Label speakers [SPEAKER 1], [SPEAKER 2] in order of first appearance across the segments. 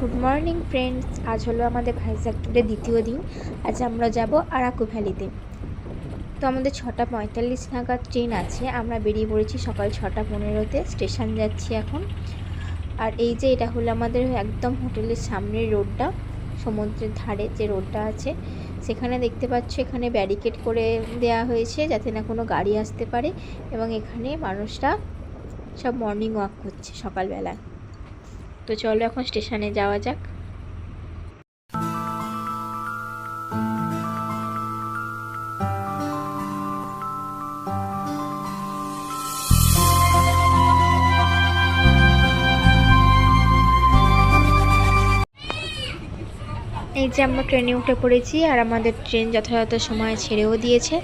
[SPEAKER 1] Good morning friends. আজ হলো আমাদের ভাইজ্যাক ট্যুরের দ্বিতীয় দিন। আজ আমরা যাব আরাকু ভ্যালিতে। তো আমাদের 6:45 নাগাদ ট্রেন আছে। আমরা বেরিয়ে পড়েছি সকাল 6:15-তে। স্টেশন যাচ্ছি এখন। আর এই যে এটা হলো আমাদের একদম হোটেলের সামনের রোডটা, সমুদ্রের ধারে যে রোডটা আছে সেখানে দেখতে পাচ্ছ, এখানে ব্যারিকেড করে দেওয়া হয়েছে যাতে না কোনো গাড়ি আসতে পারে। এবং এখানে মানুষরা সব মর্নিং ওয়াক করছে সকালবেলা। তো চলো এখন স্টেশনে যাওয়া যাক। এই যে আমরা ট্রেনে উঠে পড়েছি আর আমাদের ট্রেন যথাযথ সময়ে ছেড়েও দিয়েছে।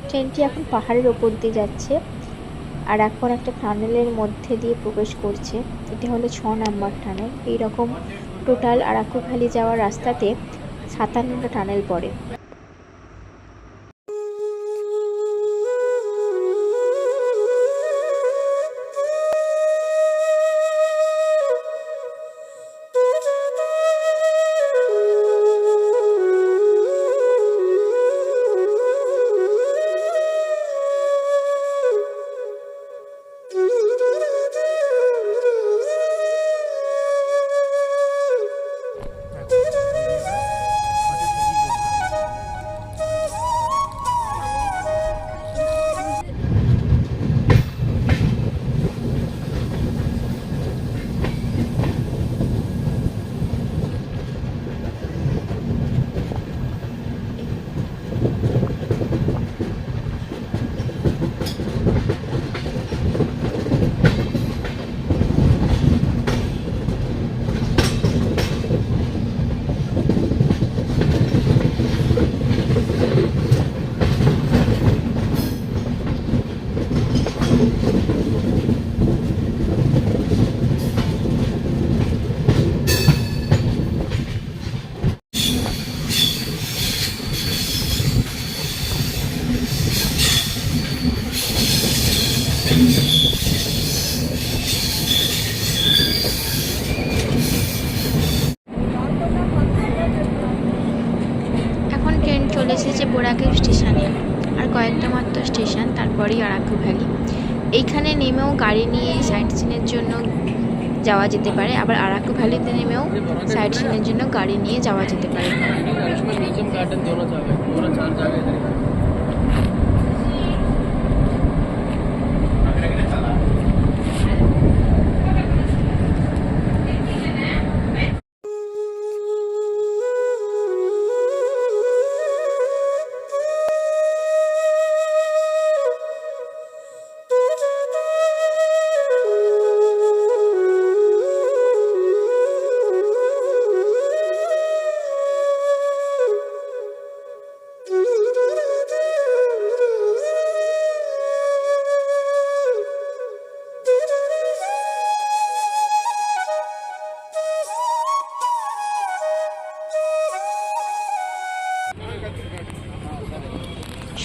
[SPEAKER 1] ট্রেনটি এখন পাহাড়ের ওপর দিয়ে যাচ্ছে আর এখন একটা টানেলের মধ্যে দিয়ে প্রবেশ করছে। এটা হলো 6 নাম্বার টানেল। এইরকম টোটাল আরাকু ভ্যালি যাওয়ার রাস্তাতে 57টা টানেল পড়ে। এখন ট্রেন চলে এসেছে বোরাকেভ স্টেশনে। আর কয়েকটা মাত্র স্টেশন, তারপরেই আরাকু ভ্যালি। এইখানে নেমেও গাড়ি নিয়ে সাইট সিনের জন্য যাওয়া যেতে পারে, আবার আরাকু ভ্যালিতে নেমেও সাইট সিনের জন্য গাড়ি নিয়ে যাওয়া যেতে পারে।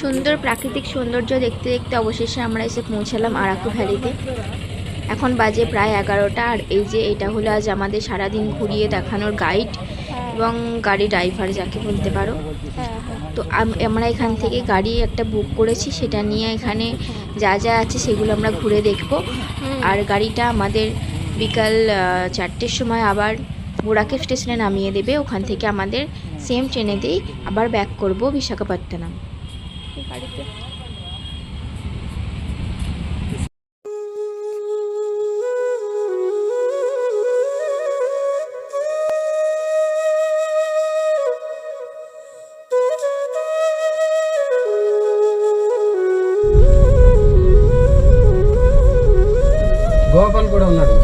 [SPEAKER 1] সুন্দর প্রাকৃতিক সৌন্দর্য দেখতে দেখতে অবশেষে আমরা এসে পৌঁছালাম আরাকু ভ্যালিতে। এখন বাজে প্রায় 11টা। আর এই যে এটা হলো আজ আমাদের সারাদিন ঘুরিয়ে দেখানোর গাইড এবং গাড়ি ড্রাইভার যাকে বলতে পারো। তো আমরা এখান থেকে গাড়ি একটা বুক করেছি, সেটা নিয়ে এখানে যা যা আছে সেগুলো আমরা ঘুরে দেখব। আর গাড়িটা আমাদের বিকাল 4টের সময় আবার বোরাকেভ স্টেশনে নামিয়ে দেবে। ওখান থেকে আমাদের সেম ট্রেনেতেই আবার ব্যাক করব বিশাখাপত্তনম। গাড়িতে
[SPEAKER 2] Go ఓపెన్ కూడా ఉన్నాడు.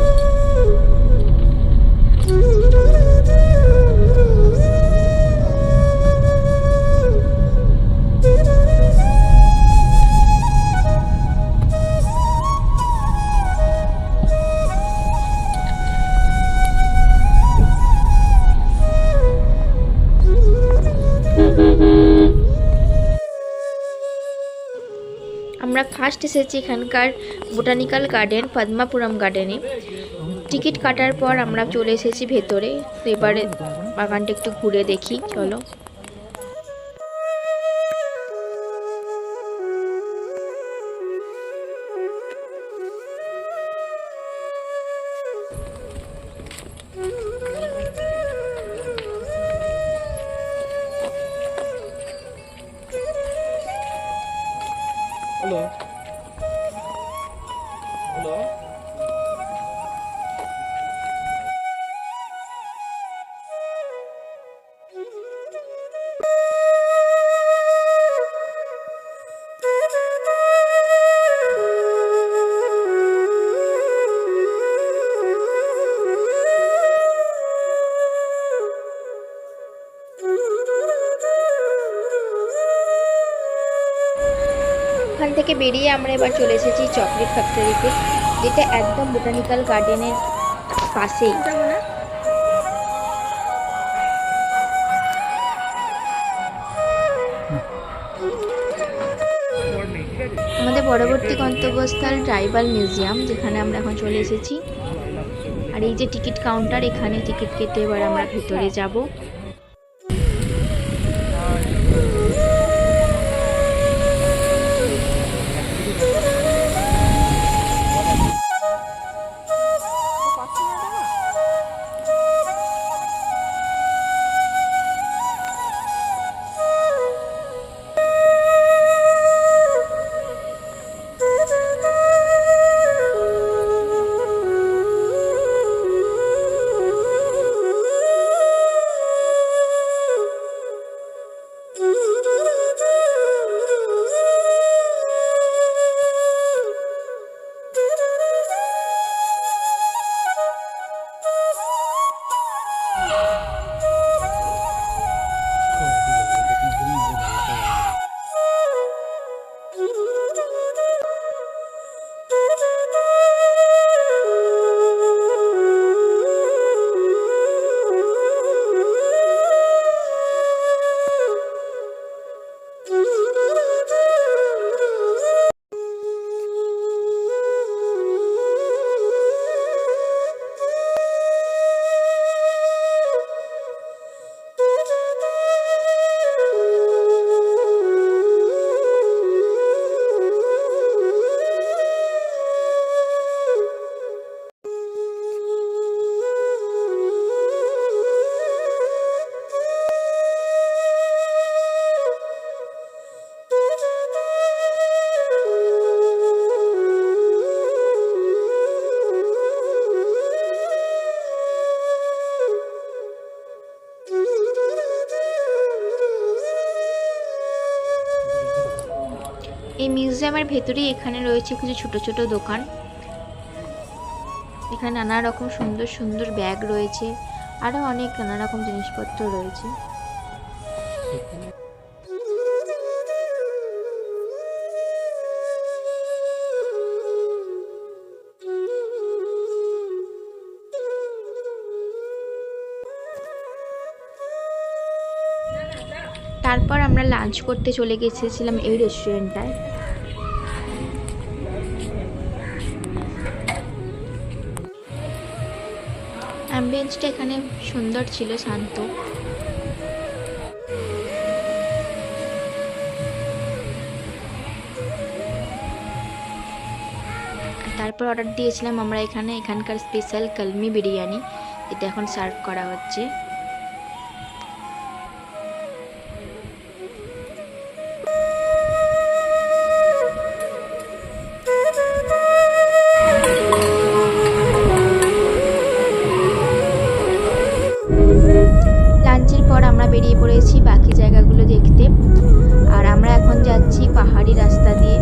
[SPEAKER 1] আমরা ফার্স্ট এসেছি এখানকার বোটানিক্যাল গার্ডেন পদ্মাপুরম গার্ডেনে। টিকিট কাটার পর আমরা চলে এসেছি ভেতরে। তো এবারে বাগানটা একটু ঘুরে দেখি, চলো।
[SPEAKER 2] হ্যালো হ্যালো
[SPEAKER 1] ওখান থেকে বেরিয়ে আমরা এবার চলে এসেছি চকলেট ফ্যাক্টরিতে, যেটা একদম বোটানিক্যাল গার্ডেনের পাশেই। আমাদের পরবর্তী গন্তব্যস্থল ট্রাইবাল মিউজিয়াম, যেখানে আমরা এখন চলে এসেছি। আর এই যে টিকিট কাউন্টার, এখানে টিকিট কেটে এবার আমরা ভিতরে যাব। এই মিউজিয়ামের ভেতরেই এখানে রয়েছে কিছু ছোট ছোট দোকান। এখানে নানা রকম সুন্দর সুন্দর ব্যাগ রয়েছে, আরো অনেক নানা রকম জিনিসপত্র রয়েছে। তারপর আমরা লাঞ্চ করতে চলে গেছিলাম এই রেস্টুরেন্টটায়। অ্যাম্বিয়েন্সটা এখানে সুন্দর ছিল, শান্ত। তারপর অর্ডার দিয়েছিলাম আমরা এখানকার স্পেশাল কলমি বিরিয়ানি, এটা এখন সার্ভ করা হচ্ছে। লাঞ্চের পর আমরা বেরিয়ে পড়েছি বাকি জায়গাগুলো দেখতে। আর আমরা এখন যাচ্ছি পাহাড়ি রাস্তা দিয়ে।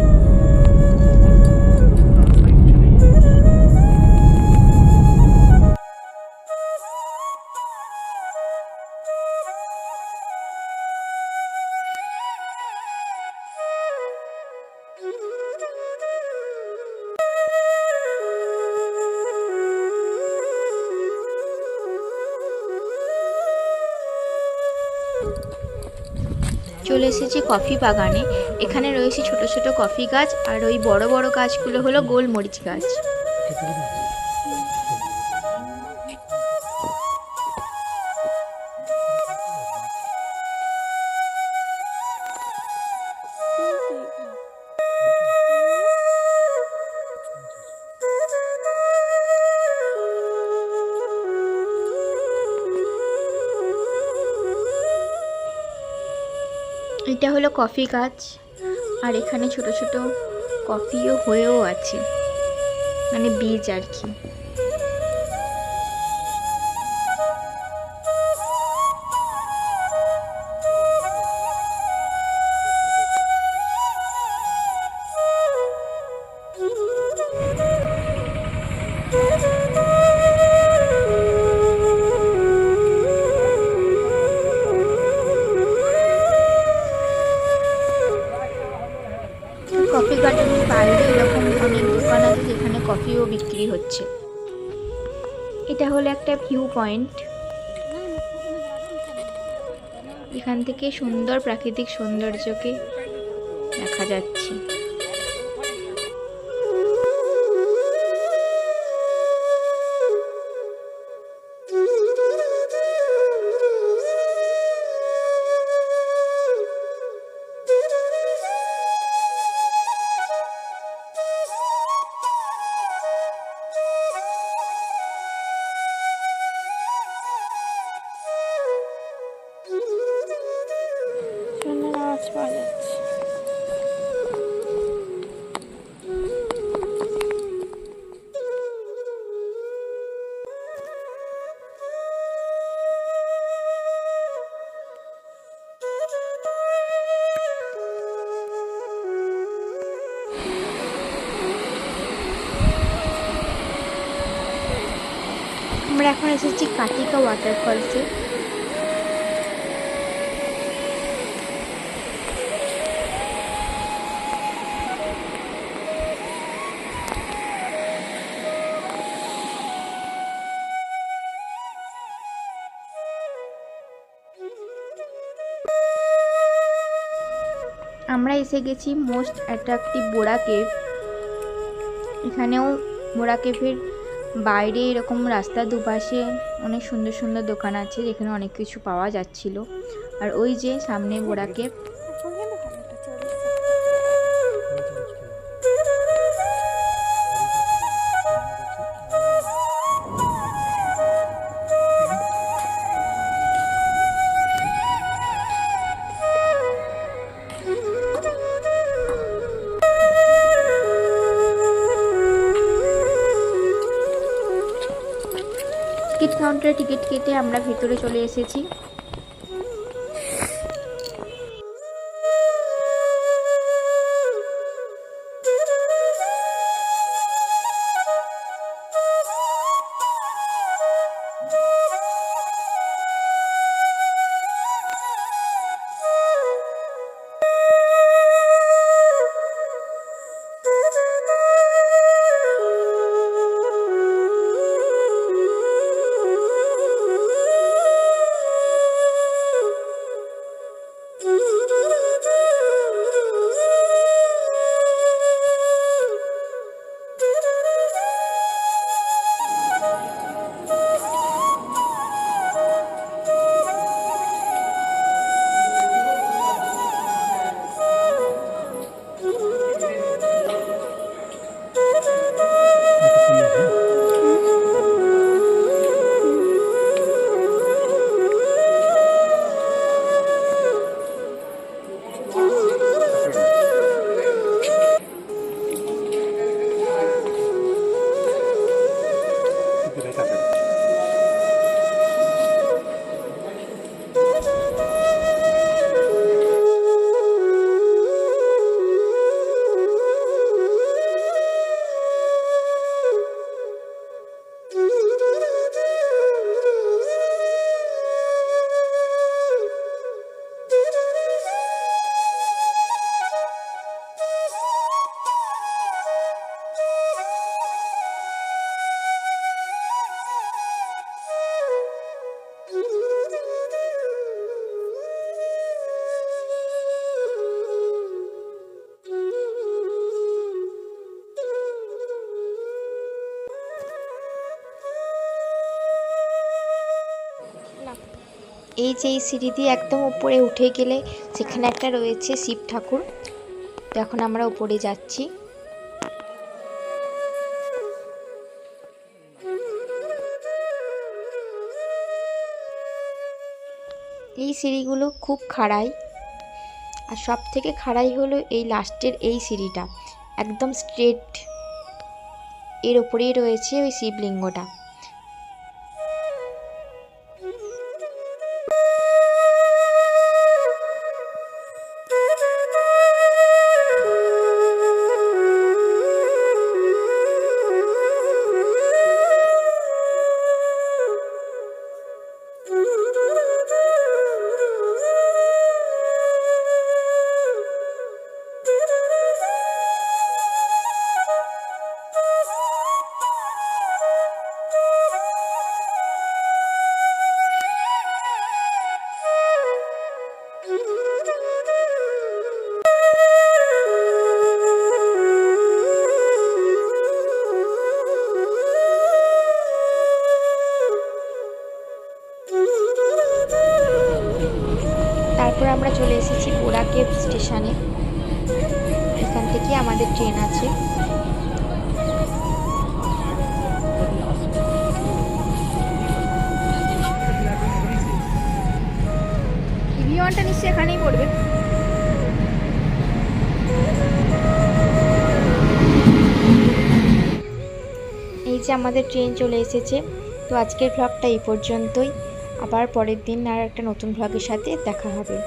[SPEAKER 1] চলে এসেছি কফি বাগানে। এখানে রয়েছে ছোট ছোট কফি গাছ, আর ওই বড় বড় গাছগুলো হলো গোলমরিচ গাছ। এটা হলো কফি গাছ, আর এখানে ছোট ছোট কফিও হয়েও আছে, মানে বীজ আর কি। কফি গার্ডেনের বাইরে এরকম অনেক দোকান আছে যেখানে কফিও বিক্রি হচ্ছে। এটা হলো একটা ভিউ পয়েন্ট, এখান থেকে সুন্দর প্রাকৃতিক সৌন্দর্যকে দেখা যাচ্ছে। আওয়াজ পাওয়া যাচ্ছে। আমরা এখন এসেছি কাটিকা ওয়াটারফলসে। আমরা এসে গেছি মোস্ট অ্যাট্রাকটিভ বোরা কেভ। এখানেও বোরা কেভের বাইরে এরকম রাস্তার দুপাশে অনেক সুন্দর সুন্দর দোকান আছে যেখানে অনেক কিছু পাওয়া যাচ্ছিল। আর ওই যে সামনে বোরা কেভ। টিকিট কাউন্টারে টিকিট কেটে আমরা ভেতরে চলে এসেছি। এই যে এই সিঁড়ি দিয়ে একদম উপরে উঠে গেলে সেখানে একটা রয়েছে শিব ঠাকুর। তো এখন আমরা উপরে যাচ্ছি। এই সিঁড়িগুলো খুব খাড়াই, আর সব থেকে খাড়াই হলো এই লাস্টের এই সিঁড়িটা, একদম স্ট্রেট এর ওপরেই রয়েছে ওই শিবলিঙ্গটা। তারপর আমরা চলে এসেছি বোরাকেব স্টেশনে। এখান থেকে আমাদের ট্রেন আছে।
[SPEAKER 3] টিভি1টা নিশ্চয়ই এখানেই পড়বে।
[SPEAKER 1] এই যে আমাদের ট্রেন চলে এসেছে। তো আজকের ভ্লগটা এই পর্যন্তই। আবার পরের দিন আর একটা নতুন ভ্লগের সাথে দেখা হবে।